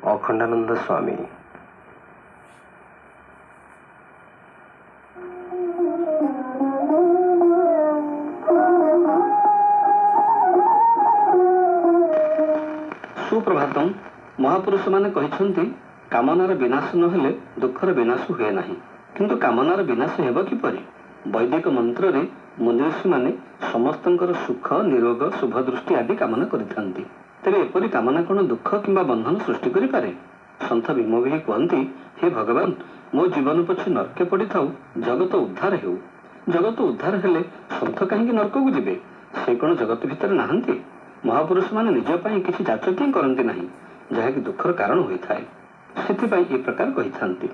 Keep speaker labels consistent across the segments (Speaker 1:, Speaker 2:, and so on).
Speaker 1: अखंडानंद स्वामी।
Speaker 2: सुप्रभातम। महापुरुष माने कहिसंती कामनार विनाश नहेले दुखर विनाश हुए नाही, किंतु कामनार विनाश हेब किपरि? वैदिक मंत्र रे मुनिऋषि माने समस्तंकर सुख निरोग शुभ दृष्टि आदि कामना करिथांती। तेरे एपरि कामना कोन दुख किंबा बंधन सृष्टि करि पारे? संत भीमभि कहती, हे भगवान, मो जीवन पछे नरके पड़ी थाउ, जगत उद्धार हेउ। जगत उद्धार हेले संत कहीं नरक को जिबे? से कोन जगत भितर नाहंती? महापुरुष माने निज पई किछि जाचक करंती नाही, जहा कि दुखर कारण होई थाए। सेति पई ए प्रकार कहिथांती,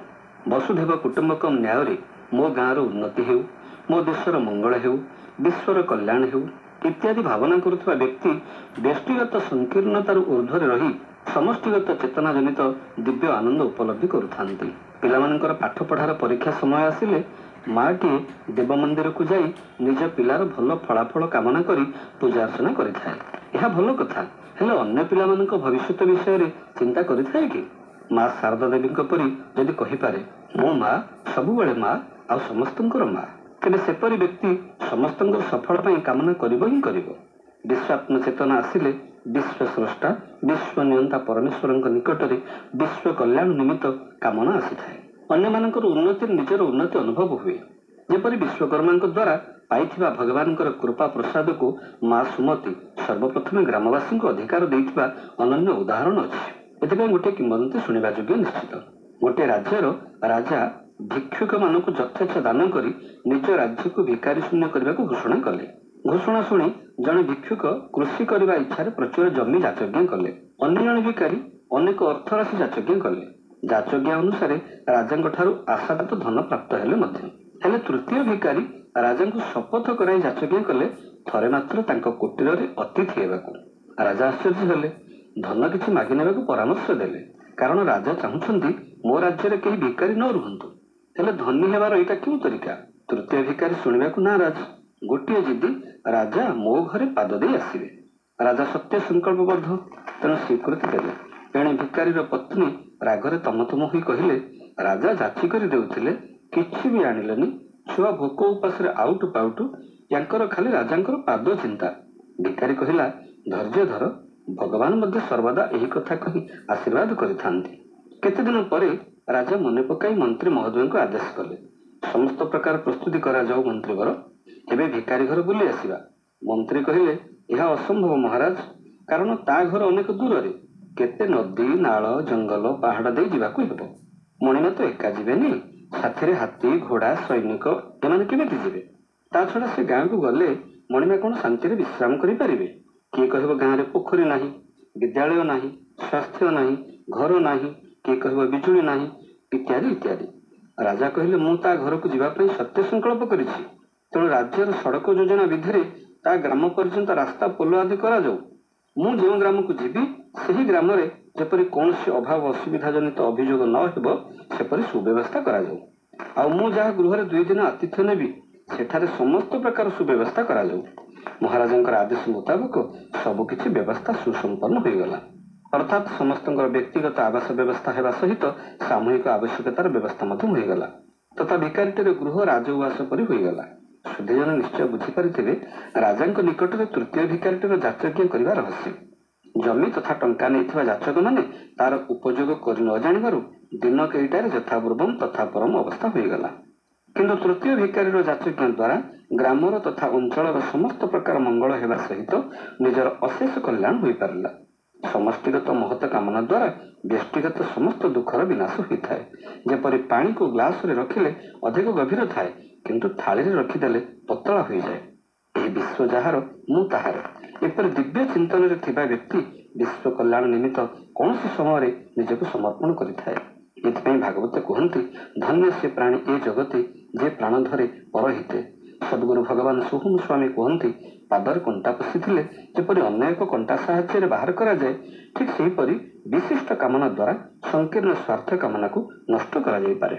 Speaker 2: वसुधैव कुटुंबकम न्याय रे मो गाँर उन्नति हेउ, मो देशर मंगल हेउ, विश्वर कल्याण हेउ इत्यादि भावना करुवा व्यक्ति व्यक्तिगत संकीर्णतार ऊर्ध्वरे रही समष्टिगत चेतना जनित दिव्य आनंद उपलब्धि करुथांती। पिलामानकर पाठ पढ़ार परीक्षा समय आसिले माटी देव मंदिर को जाई निज पिलार भल फलाफल कामना करी पूजा अर्चना करिथाए। यह भल कथा, हेले अन्य पिलामानक भविष्यत विषय रे चिंता करिथाए कि? माँ शारदा देवी परी जदि कहिपारे मो माँ सबुबले माँ आ समस्तंकर माँ, तेबे सेपरी व्यक्ति समस्तंकर सफल पई कामना करिबो ही करिबो। विश्वात्म चेतना आसिले विश्व स्रष्टा विश्व नियंता परमेश्वरଙ୍କ निकटरे विश्व कल्याण निमित्त कामना आसीथाए। अन्य मानकर उन्नति निजर उन्नति अनुभव हुए। जेपरि विश्वकर्माଙ୍କ द्वारा पाइथिबा भगवानଙ୍କର कृपा प्रसाद को माँ सुमति सर्वप्रथमे ग्रामवासी को अधिकार देइथिबा अनन्य उदाहरण अछि। एथिପାଇଁ गोटे किंवदंती शुणिबा योग्य निश्चित। गोटे राज्यर राजा भिक्षुक मानक यथेच्छ दान करी निज राज्य को भिकारी शून्य करने को घोषणा कले। घोषणा शुणी जड़े भिक्षुक कृषि करने इच्छा प्रचुर जमी जाचज्ञा कले। अन्य जड़े भिकारी अनेक अर्थराशि जाचज्ञा कले। जाचज्ञा अनुसार राजा आशागत धन प्राप्त हेले तृतीय भिकारी राजा को शपथ कराई जाचज्ञा कले थरे मात्र तांको कुटीर रे अतिथि हेबाकू। राजा आश्चर्य हेले, धन किछि मागि नेबाकू परामर्श देले, कारण राजा चाहुछंती मो राज्य रे केही भिकारी न रुहंतु। हेले धनी हेबार एटा क्यों तरीका? तृतीय भिकारी शुणिबाकू नाराज। गोटे जिद्दी राजा मो घरे पाद दे आसिबे। राजा सत्य संकल्पबद्ध, तेणु स्वीकृति देले। एणे भिकारीर पत्नी रागरे तमतम होई कहिले, राजा जाची करी देउथिले, किछि भी आनिलेनी, छुआ भोक उपास रे आउटु पाउटु, यांकर खाली राजांकर पाद चिंता। भिकारी कहिला, धैर्य धर, भगवान मध्य सर्वदा एही कथा कही आशीर्वाद करिथांती। केते दिन परे राजा मने पकाई मंत्री महोदय को आदेश कले, समस्त प्रकार प्रस्तुति करा जाऊ मंत्रीवर, एबे भिकारी घर बुली आसिबा। मंत्री कहिले, यह असंभव महाराज, कारण ता घर अनेक दूर रे, केते नदी नाल जंगल पहाड़ दे जिबाकू हेबो। मणिमा तो एका जिबेनी, साथीरे हाथी घोड़ा सैनिक एमाने केमिति जिबे? ता छड़ा से गाँ को गले मणिमा कोन शांति रे विश्राम करि परिबे? किए कहबो गाँ रे पोखरी नाही, विद्यालय नाही, स्वास्थ्य नाही, घर नाही, किए कहबो बिजुली नाही, इत्यादि इत्यादि। राजा कहिले, मु ता घर को जीवा पई सत्य संकल्प करिछि, तेणु राज्यर सड़क योजना विधि ता ग्राम पर्यंत रास्ता पोल आदि करा जाऊ। मु जो ग्राम को जीवी सही ग्राम रे जेपरि कौनसी अभाव असुविधा जनित अभियोग न हेबो सेपरि सुव्यवस्था करा जाऊ। आ मु जहा गृह रे 2 दिन आतिथ्य नेबी सेठारे समस्त प्रकार सुव्यवस्था करा जाऊ। महाराजंकर आदेश मुताबिक सब किछि व्यवस्था सुसंपन्न होई गला। अर्थात समस्तंकर व्यक्तिगत आवास व्यवस्था हेबा सहित सामूहिक आवश्यकतार व्यवस्था मध्य होई गला, तथा भिकारीटेर गृह राजउवास परि होई गला। सुधीजन निश्चय बुझी पारिथिबे राजांक निकटरे तृतीय भिकारीटेर जाचज्ञा करिवा रहस्य। जमी तथा टंका नैथिबा जाचक माने तार उपयोग करि न जानिबारु दिन केइटारे यथापूर्वम तथा परम अवस्था होई गला। किंतु तृतीय भिकारीर जाचज्ञा द्वारा ग्रामर तथा अंचलर समस्त प्रकार मंगल हेबा सहित निजर अशेष कल्याण होई पारिला। समष्टिगत महत कामना द्वारा व्यक्तिगत समस्त दुखर विनाश होइथाए। जेपरि पानी को ग्लास रे रखिले अधिक गभीर थाए, किंतु थाली रे रखिदेले पतला होई जाए। एही विश्व जहार मु ताहार, एपरि दिव्य चिंतन रे थिबा व्यक्ति विश्व कल्याण निमित्त कौनसी समय रे निजको समर्पण करिथाए। एथिପାଇଁ भागवत कहନ୍ତି, धन्य से प्राणी ए जगते जे प्राण धरे परहिते। सद्गुरु भगवान सुहुम स्वामी कहନ୍ତି, पादर कंटा पशिथिले जेपरि अन्य एक कंटा साहाय्य बाहर करा जाए, ठीक सेहीपरि विशिष्ट कामना द्वारा संकीर्ण स्वार्थ कामना को नष्ट करा जाई पारे।